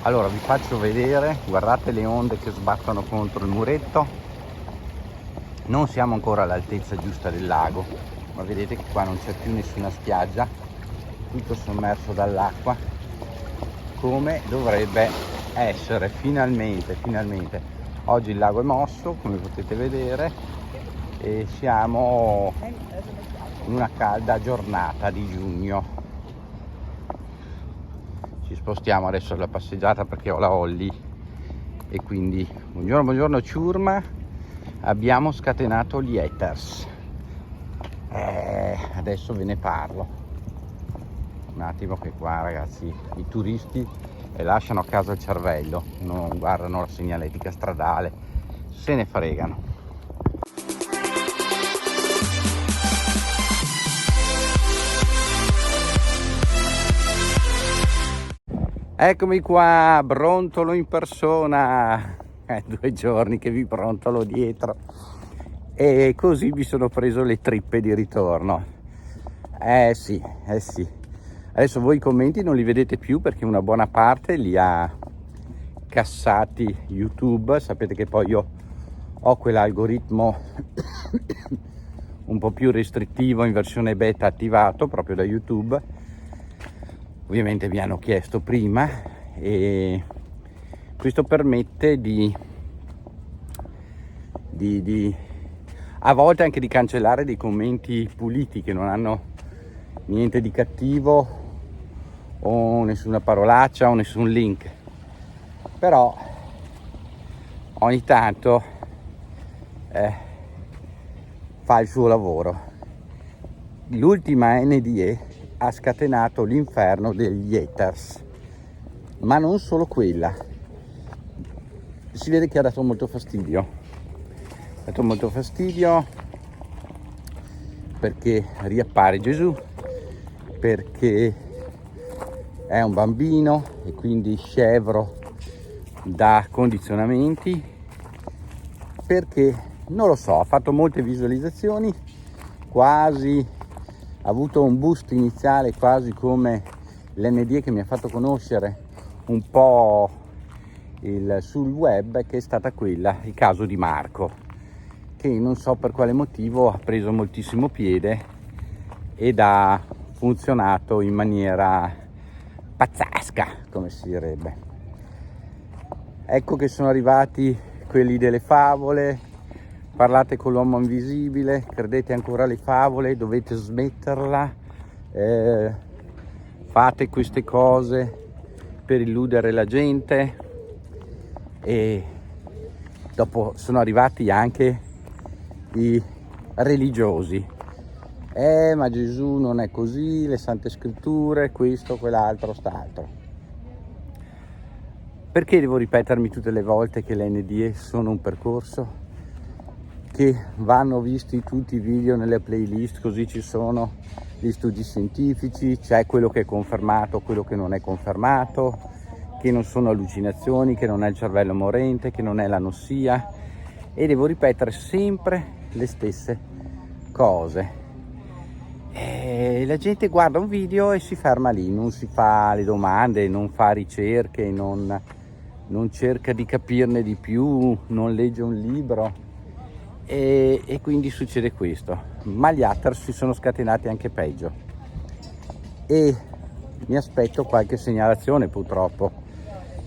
Allora vi faccio vedere, guardate le onde che sbattono contro il muretto. Non siamo ancora all'altezza giusta del lago, ma vedete che qua non c'è più nessuna spiaggia, tutto sommerso dall'acqua, come dovrebbe essere. Finalmente oggi il lago è mosso, come potete vedere, e siamo in una calda giornata di giugno. Ci spostiamo adesso alla passeggiata perché ho la Holly e quindi buongiorno ciurma. Abbiamo scatenato gli haters, adesso ve ne parlo un attimo, che qua ragazzi i turisti lasciano a casa il cervello, non guardano la segnaletica stradale, se ne fregano. Eccomi qua, brontolo in persona, 2 giorni che vi brontolo dietro e così mi sono preso le trippe di ritorno. Sì. Adesso voi i commenti non li vedete più perché una buona parte li ha cassati YouTube. Sapete che poi io ho quell'algoritmo un po' più restrittivo in versione beta attivato proprio da YouTube. Ovviamente mi hanno chiesto prima e questo permette di a volte anche di cancellare dei commenti puliti che non hanno niente di cattivo o nessuna parolaccia o nessun link, però ogni tanto fa il suo lavoro. L'ultima NDE ha scatenato l'inferno degli haters, ma non solo quella. Si vede che ha dato molto fastidio perché riappare Gesù, perché è un bambino e quindi scevro da condizionamenti, perché non lo so, ha fatto molte visualizzazioni, quasi ha avuto un boost iniziale, quasi come l'NDE che mi ha fatto conoscere un po' sul web, che è stata quella, il caso di Marco, che non so per quale motivo ha preso moltissimo piede ed ha funzionato in maniera pazzesca, come si direbbe. Ecco che sono arrivati quelli delle favole. Parlate con l'uomo invisibile, credete ancora alle favole, dovete smetterla, fate queste cose per illudere la gente. E dopo sono arrivati anche i religiosi, ma Gesù non è così, le sante scritture, questo, quell'altro, st'altro. Perché devo ripetermi tutte le volte che le NDE sono un percorso, che vanno visti tutti i video nelle playlist, così ci sono gli studi scientifici, c'è quello che è confermato, quello che non è confermato, che non sono allucinazioni, che non è il cervello morente, che non è l'anossia, e devo ripetere sempre le stesse cose. E la gente guarda un video e si ferma lì, non si fa le domande, non fa ricerche, non cerca di capirne di più, non legge un libro. E quindi succede questo, ma gli haters si sono scatenati anche peggio e mi aspetto qualche segnalazione purtroppo.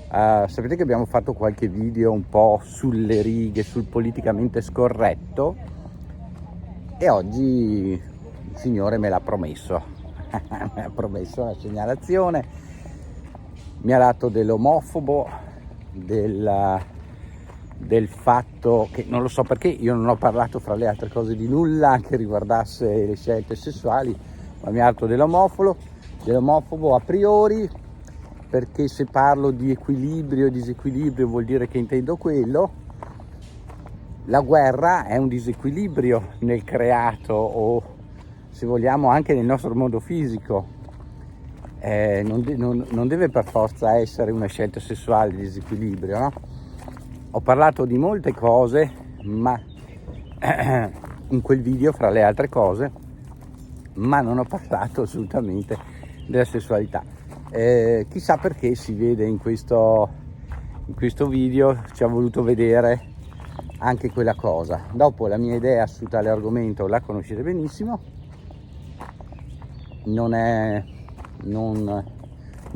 Sapete che abbiamo fatto qualche video un po' sulle righe, sul politicamente scorretto, e oggi il Signore me l'ha promesso mi ha promesso una segnalazione, mi ha dato dell'omofobo, del fatto che non lo so perché io non ho parlato fra le altre cose di nulla che riguardasse le scelte sessuali, ma mi ha dato dell'omofobo a priori, perché se parlo di equilibrio e disequilibrio vuol dire che intendo quello. La guerra è un disequilibrio nel creato, o se vogliamo anche nel nostro mondo fisico. Non deve per forza essere una scelta sessuale di disequilibrio, no? Ho parlato di molte cose, ma in quel video, fra le altre cose, ma non ho parlato assolutamente della sessualità. Chissà perché si vede in questo video, ci ha voluto vedere anche quella cosa. Dopo, la mia idea su tale argomento la conoscete benissimo, non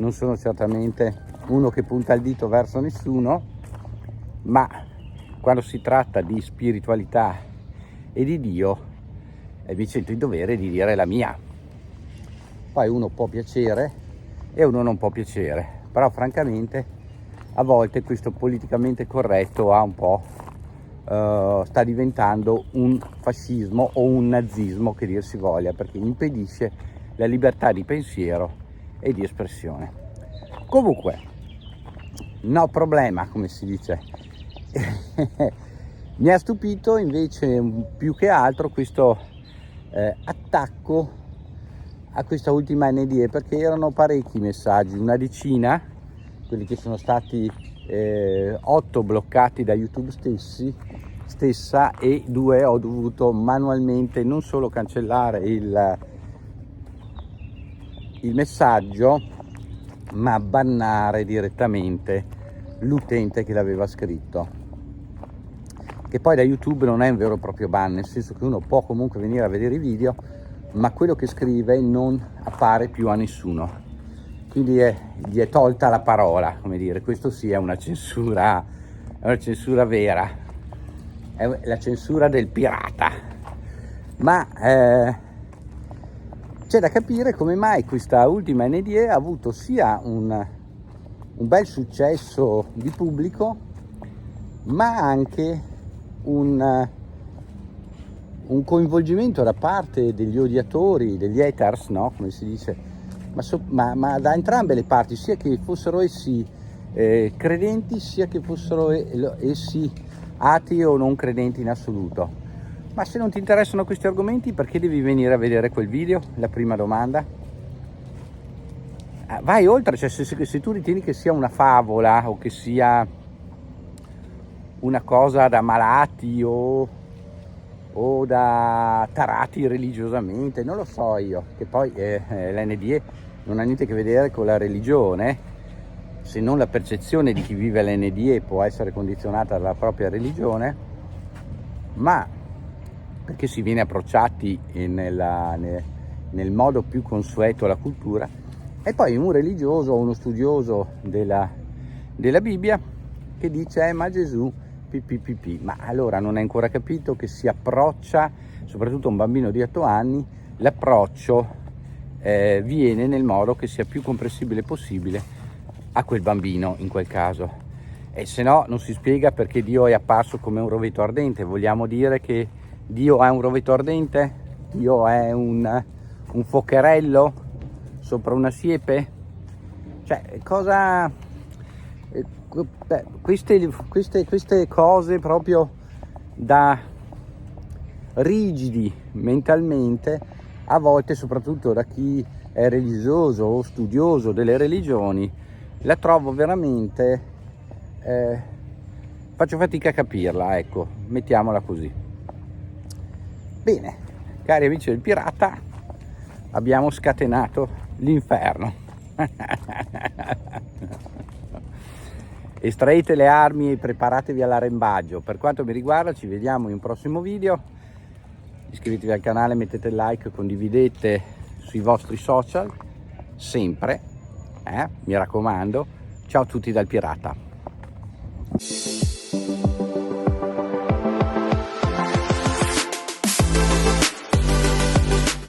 sono certamente uno che punta il dito verso nessuno, ma quando si tratta di spiritualità e di Dio mi sento in dovere di dire la mia. Poi uno può piacere e uno non può piacere, però francamente a volte questo politicamente corretto ha un po' sta diventando un fascismo o un nazismo, che dir si voglia, perché impedisce la libertà di pensiero e di espressione. Comunque, no problema, come si dice. Mi ha stupito invece più che altro questo attacco a questa ultima NDE, perché erano parecchi messaggi, una decina, quelli che sono stati 8 bloccati da YouTube stessa, e 2 ho dovuto manualmente non solo cancellare il messaggio, ma bannare direttamente l'utente che l'aveva scritto, che poi da YouTube non è un vero e proprio ban, nel senso che uno può comunque venire a vedere i video, ma quello che scrive non appare più a nessuno, quindi gli è tolta la parola, come dire. Questo sì è una censura vera, è la censura del pirata. Ma c'è da capire come mai questa ultima NDE ha avuto sia un bel successo di pubblico, ma anche un coinvolgimento da parte degli odiatori, degli haters, no? Come si dice, ma da entrambe le parti, sia che fossero essi credenti, sia che fossero essi atei o non credenti in assoluto. Ma se non ti interessano questi argomenti, perché devi venire a vedere quel video? La prima domanda. Vai oltre, cioè se tu ritieni che sia una favola o che sia una cosa da malati o da tarati religiosamente, non lo so io, che poi l'NDE non ha niente a che vedere con la religione, se non la percezione di chi vive l'NDE può essere condizionata dalla propria religione, ma perché si viene approcciati nel modo più consueto alla cultura, e poi un religioso o uno studioso della Bibbia che dice ma Gesù ma allora non hai ancora capito che si approccia, soprattutto un bambino di 8 anni, l'approccio viene nel modo che sia più comprensibile possibile a quel bambino in quel caso, e se no non si spiega perché Dio è apparso come un rovetto ardente. Vogliamo dire che Dio è un rovetto ardente? Dio è un focherello sopra una siepe? Cioè, cosa... queste cose proprio da rigidi mentalmente, a volte soprattutto da chi è religioso o studioso delle religioni, la trovo veramente... faccio fatica a capirla, ecco, mettiamola così. Bene, cari amici del pirata, abbiamo scatenato l'inferno. Estraete le armi e preparatevi all'arrembaggio. Per quanto mi riguarda, ci vediamo in un prossimo video. Iscrivetevi al canale, mettete il like, condividete sui vostri social, sempre, mi raccomando. Ciao a tutti dal pirata.